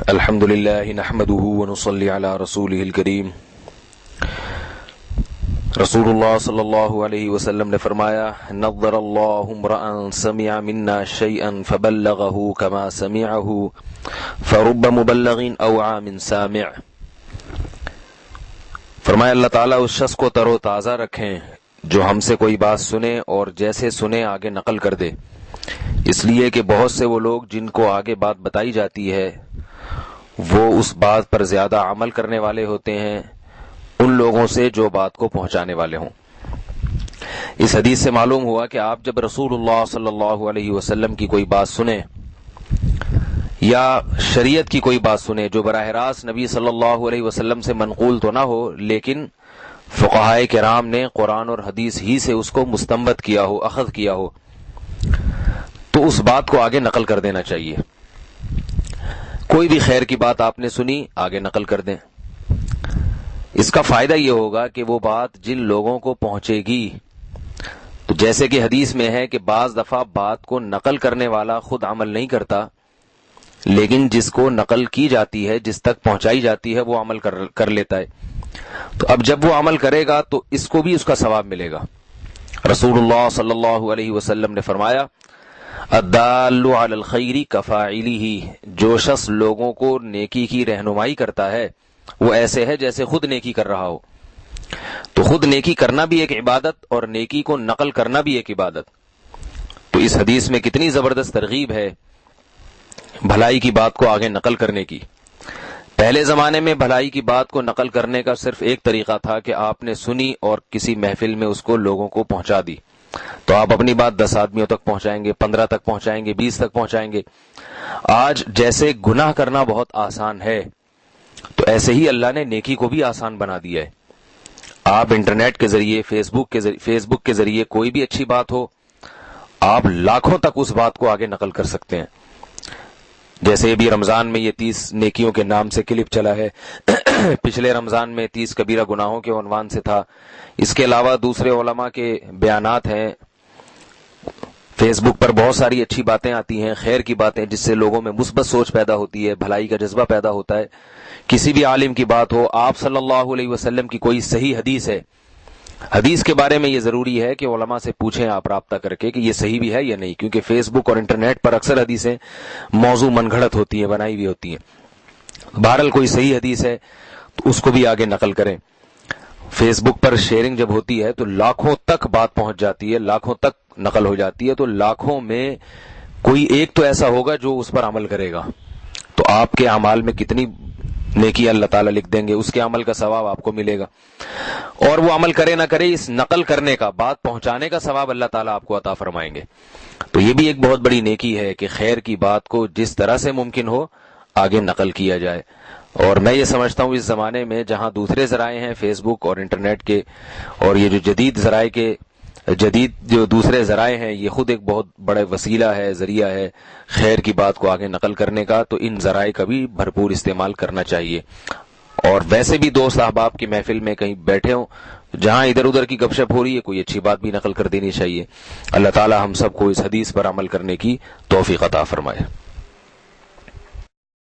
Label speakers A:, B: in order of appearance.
A: الحمد للہ نحمده ونصلی علی رسولہ الکریم۔ رسول اللہ صلی اللہ علیہ وسلم نے فرمایا، نظر اللہ امرأ سمع منا شیئا فبلغه كما سمعه فرب مبلغ اوعى من سامع۔ فرمایا اللہ تعالیٰ اس شخص کو تر و تازہ رکھیں جو ہم سے کوئی بات سنے اور جیسے سنے آگے نقل کر دے، اس لیے کہ بہت سے وہ لوگ جن کو آگے بات بتائی جاتی ہے وہ اس بات پر زیادہ عمل کرنے والے ہوتے ہیں ان لوگوں سے جو بات کو پہنچانے والے ہوں۔ اس حدیث سے معلوم ہوا کہ آپ جب رسول اللہ صلی اللہ علیہ وسلم کی کوئی بات سنیں یا شریعت کی کوئی بات سنیں جو براہ راست نبی صلی اللہ علیہ وسلم سے منقول تو نہ ہو، لیکن فقہائے کرام نے قرآن اور حدیث ہی سے اس کو مستنبط کیا ہو، اخذ کیا ہو، تو اس بات کو آگے نقل کر دینا چاہیے۔ کوئی بھی خیر کی بات آپ نے سنی، آگے نقل کر دیں۔ اس کا فائدہ یہ ہوگا کہ وہ بات جن لوگوں کو پہنچے گی، تو جیسے کہ حدیث میں ہے کہ بعض دفعہ بات کو نقل کرنے والا خود عمل نہیں کرتا، لیکن جس کو نقل کی جاتی ہے، جس تک پہنچائی جاتی ہے، وہ عمل کر لیتا ہے۔ تو اب جب وہ عمل کرے گا تو اس کو بھی اس کا ثواب ملے گا۔ رسول اللہ صلی اللہ علیہ وسلم نے فرمایا، الدال علی الخیر کفاعلہ، جو شخص لوگوں کو نیکی کی رہنمائی کرتا ہے وہ ایسے ہے جیسے خود نیکی کر رہا ہو۔ تو خود نیکی کرنا بھی ایک عبادت اور نیکی کو نقل کرنا بھی ایک عبادت۔ تو اس حدیث میں کتنی زبردست ترغیب ہے بھلائی کی بات کو آگے نقل کرنے کی۔ پہلے زمانے میں بھلائی کی بات کو نقل کرنے کا صرف ایک طریقہ تھا کہ آپ نے سنی اور کسی محفل میں اس کو لوگوں کو پہنچا دی، تو آپ اپنی بات 10 آدمیوں تک پہنچائیں گے، 15 تک پہنچائیں گے، 20 تک پہنچائیں گے۔ آج جیسے گناہ کرنا بہت آسان ہے تو ایسے ہی اللہ نے نیکی کو بھی آسان بنا دیا ہے۔ آپ انٹرنیٹ کے ذریعے، فیس بک کے ذریعے کوئی بھی اچھی بات ہو، آپ لاکھوں تک اس بات کو آگے نقل کر سکتے ہیں۔ جیسے ابھی رمضان میں یہ 30 نیکیوں کے نام سے کلپ چلا ہے، پچھلے رمضان میں 30 کبیرہ گناہوں کے عنوان سے تھا۔ اس کے علاوہ دوسرے علماء کے بیانات ہیں، فیس بک پر بہت ساری اچھی باتیں آتی ہیں، خیر کی باتیں، جس سے لوگوں میں مثبت سوچ پیدا ہوتی ہے، بھلائی کا جذبہ پیدا ہوتا ہے۔ کسی بھی عالم کی بات ہو، آپ صلی اللہ علیہ وسلم کی کوئی صحیح حدیث ہے، حدیث کے بارے میں یہ ضروری ہے کہ علماء سے پوچھیں آپ رابطہ کر کے کہ یہ صحیح بھی ہے یا نہیں، کیونکہ فیس بک اور انٹرنیٹ پر اکثر حدیثیں موضوع من گھڑت ہوتی ہیں، بنائی ہوئی ہوتی ہیں۔ بہرحال کوئی صحیح حدیث ہے تو اس کو بھی آگے نقل کریں۔ فیس بک پر شیئرنگ جب ہوتی ہے تو لاکھوں تک بات پہنچ جاتی ہے، لاکھوں تک نقل ہو جاتی ہے، تو لاکھوں میں کوئی ایک تو ایسا ہوگا جو اس پر عمل کرے گا، تو آپ کے اعمال میں کتنی نیکی اللہ تعالیٰ لکھ دیں گے، اس کے عمل کا ثواب آپ کو ملے گا۔ اور وہ عمل کرے نہ کرے، اس نقل کرنے کا، بات پہنچانے کا ثواب اللہ تعالیٰ آپ کو عطا فرمائیں گے۔ تو یہ بھی ایک بہت بڑی نیکی ہے کہ خیر کی بات کو جس طرح سے ممکن ہو آگے نقل کیا جائے۔ اور میں یہ سمجھتا ہوں اس زمانے میں جہاں دوسرے ذرائع ہیں، فیس بک اور انٹرنیٹ کے، اور یہ جو جدید جو دوسرے ذرائع ہیں، یہ خود ایک بہت بڑا وسیلہ ہے، ذریعہ ہے خیر کی بات کو آگے نقل کرنے کا، تو ان ذرائع کا بھی بھرپور استعمال کرنا چاہیے۔ اور ویسے بھی دوست احباب کی محفل میں کہیں بیٹھے ہوں، جہاں ادھر ادھر کی گپ شپ ہو رہی ہے، کوئی اچھی بات بھی نقل کر دینی چاہیے۔ اللہ تعالی ہم سب کو اس حدیث پر عمل کرنے کی توفیق عطا فرمائے۔